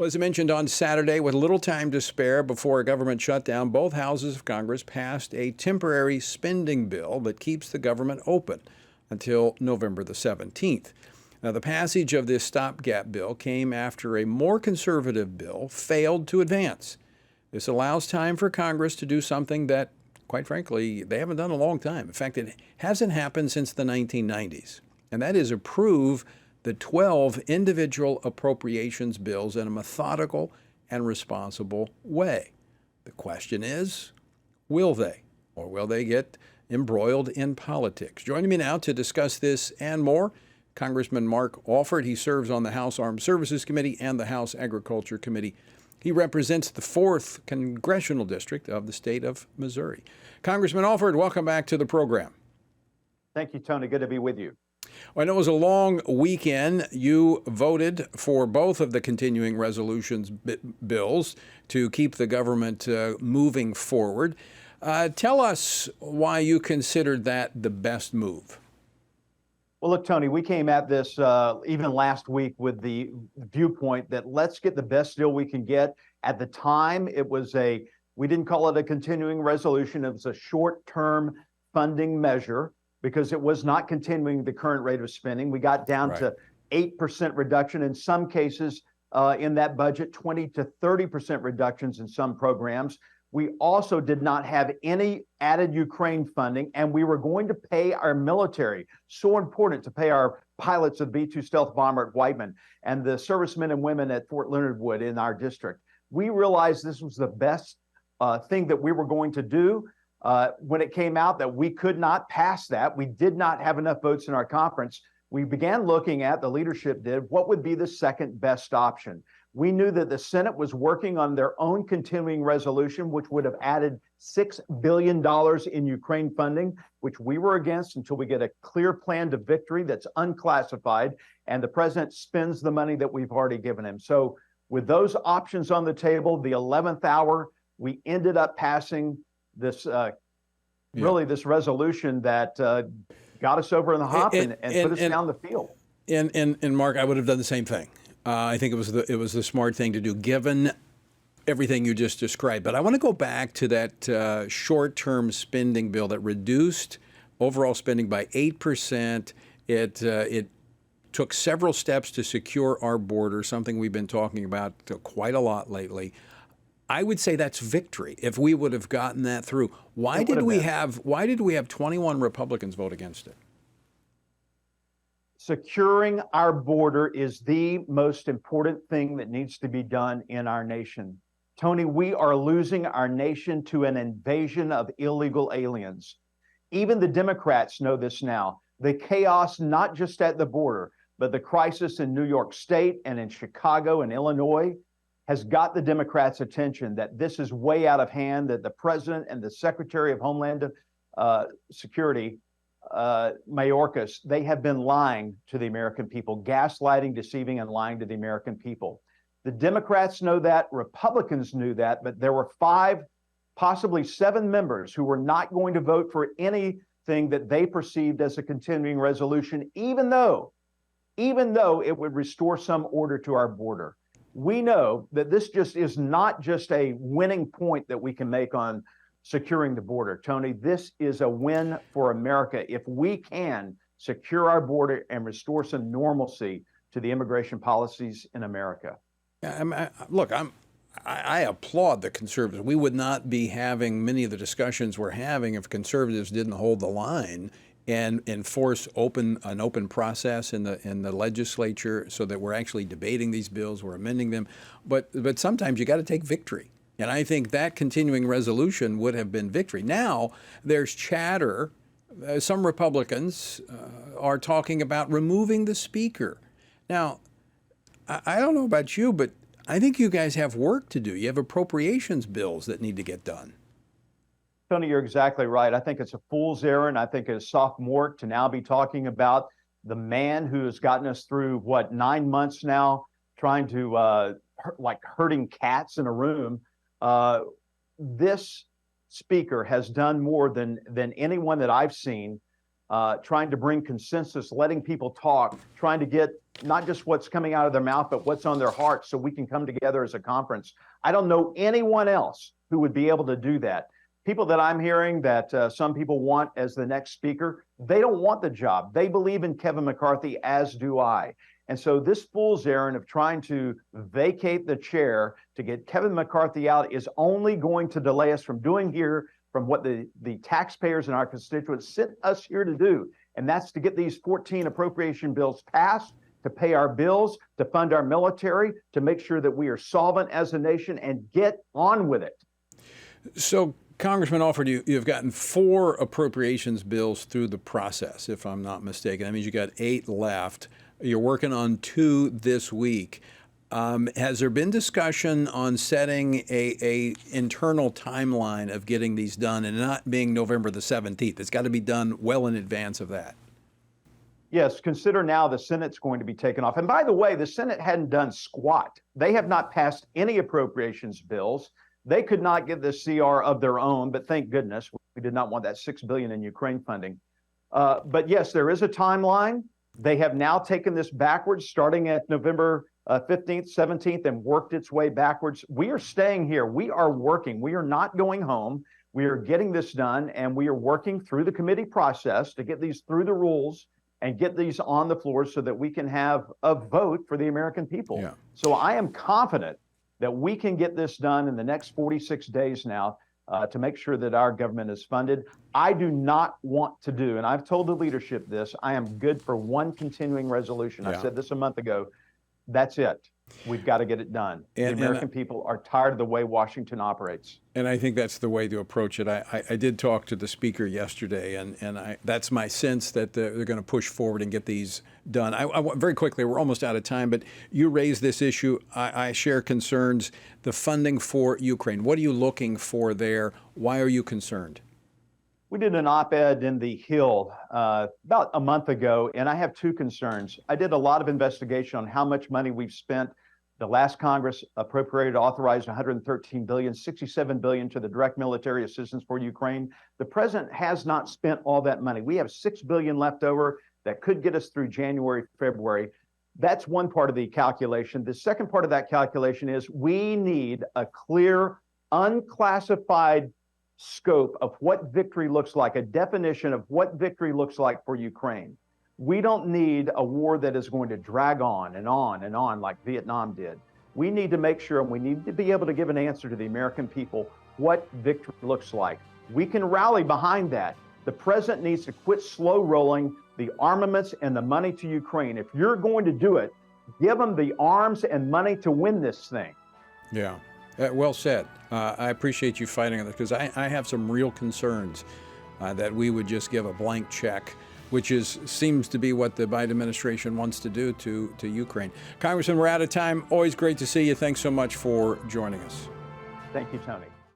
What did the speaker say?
Well, as I mentioned on Saturday, with little time to spare before a government shutdown, both houses of Congress passed a temporary spending bill that keeps the government open until November the 17th. Now, the passage of this stopgap bill came after a more conservative bill failed to advance. This allows time for Congress to do something that, quite frankly, they haven't done in a long time. In fact, it hasn't happened since the 1990s, and that is approve the 12 individual appropriations bills in a methodical and responsible way. The question is, will they? Or will they get embroiled in politics? Joining me now to discuss this and more, Congressman Mark Alford. He serves on the House Armed Services Committee and the House Agriculture Committee. He represents the 4th Congressional District of the state of Missouri. Congressman Alford, welcome back to the program. Thank you, Tony. Good to be with you. Well, I know it was a long weekend. You voted for both of the continuing resolutions bills to keep the government moving forward. Tell us why you considered that the best move. Well, look, Tony, we came at this even last week with the viewpoint that let's get the best deal we can get. At the time, we didn't call it a continuing resolution. It was a short-term funding measure because it was not continuing the current rate of spending. We got down to 8% reduction in some cases in that budget, 20 to 30% reductions in some programs. We also did not have any added Ukraine funding, and we were going to pay our military. So important to pay our pilots of B-2 stealth bomber at Whiteman and the servicemen and women at Fort Leonard Wood in our district. We realized this was the best thing that we were going to do. When it came out that we could not pass that, we did not have enough votes in our conference, we began looking at, the leadership did, what would be the second best option. We knew that the Senate was working on their own continuing resolution, which would have added $6 billion in Ukraine funding, which we were against until we get a clear plan to victory that's unclassified, and the president spends the money that we've already given him. So with those options on the table, the 11th hour, we ended up passing this this resolution that got us over in the hump and put us down the field. And Mark, I would have done the same thing. I think it was the smart thing to do, given everything you just described. But I want to go back to that short-term spending bill that reduced overall spending by 8%. It took several steps to secure our border, something we've been talking about quite a lot lately. I would say that's victory if we would have gotten that through. Why did we have 21 Republicans vote against it? Securing our border is the most important thing that needs to be done in our nation. Tony, we are losing our nation to an invasion of illegal aliens. Even the Democrats know this now. The chaos, not just at the border, but the crisis in New York State and in Chicago and Illinois has got the Democrats' attention that this is way out of hand, that the president and the Secretary of Homeland Security, Mayorkas, they have been lying to the American people, gaslighting, deceiving, and lying to the American people. The Democrats know that, Republicans knew that, but there were 5, possibly 7 members who were not going to vote for anything that they perceived as a continuing resolution, even though it would restore some order to our border. We know that this just is not just a winning point that we can make on securing the border. Tony, this is a win for America if we can secure our border and restore some normalcy to the immigration policies in America. I applaud the conservatives. We would not be having many of the discussions we're having if conservatives didn't hold the line and enforce an open process in the legislature so that we're actually debating these bills, we're amending them. But sometimes you got to take victory. And I think that continuing resolution would have been victory. Now there's chatter. Some Republicans are talking about removing the speaker. Now, I don't know about you, but I think you guys have work to do. You have appropriations bills that need to get done. Tony, you're exactly right. I think it's a fool's errand. I think it's sophomoric to now be talking about the man who has gotten us through, 9 months now, trying to, herding cats in a room. This speaker has done more than anyone that I've seen, trying to bring consensus, letting people talk, trying to get not just what's coming out of their mouth, but what's on their heart, so we can come together as a conference. I don't know anyone else who would be able to do that. People that I'm hearing that some people want as the next speaker, they don't want the job. They believe in Kevin McCarthy, as do I. And so this fool's errand of trying to vacate the chair to get Kevin McCarthy out is only going to delay us from doing here, from what the taxpayers and our constituents sent us here to do. And that's to get these 14 appropriation bills passed, to pay our bills, to fund our military, to make sure that we are solvent as a nation and get on with it. So, Congressman Alford, you've gotten 4 appropriations bills through the process, if I'm not mistaken. That means you got 8 left. You're working on 2 this week. Has there been discussion on setting a internal timeline of getting these done, and not being November the 17th? It's got to be done well in advance of that. Yes, consider now the Senate's going to be taken off. And by the way, the Senate hadn't done squat. They have not passed any appropriations bills. They could not get the CR of their own, but thank goodness we did not want that $6 billion in Ukraine funding. But yes, there is a timeline. They have now taken this backwards, starting at November 15th, 17th, and worked its way backwards. We are staying here. We are working. We are not going home. We are getting this done, and we are working through the committee process to get these through the rules and get these on the floor so that we can have a vote for the American people. Yeah. So I am confident that we can get this done in the next 46 days now to make sure that our government is funded. I do not want to do, and I've told the leadership this, I am good for one continuing resolution. Yeah. I said this a month ago. That's it. We've got to get it done. The American people are tired of the way Washington operates. And I think that's the way to approach it. I did talk to the speaker yesterday, and that's my sense that they're going to push forward and get these done. Very quickly, we're almost out of time, but you raised this issue. I share concerns. The funding for Ukraine, what are you looking for there? Why are you concerned? We did an op-ed in The Hill about a month ago, and I have 2 concerns. I did a lot of investigation on how much money we've spent. The last Congress appropriated, authorized $113 billion, $67 billion to the direct military assistance for Ukraine. The president has not spent all that money. We have $6 billion left over that could get us through January, February. That's one part of the calculation. The second part of that calculation is we need a clear, unclassified scope of what victory looks like, a definition of what victory looks like for Ukraine. We don't need a war that is going to drag on and on and on like Vietnam did. We need to make sure, and we need to be able to give an answer to the American people what victory looks like. We can rally behind that. The president needs to quit slow rolling the armaments and the money to Ukraine. If you're going to do it, give them the arms and money to win this thing. Yeah. Well said. I appreciate you fighting on this, because I have some real concerns that we would just give a blank check, which seems to be what the Biden administration wants to do to Ukraine. Congressman, we're out of time. Always great to see you. Thanks so much for joining us. Thank you, Tony.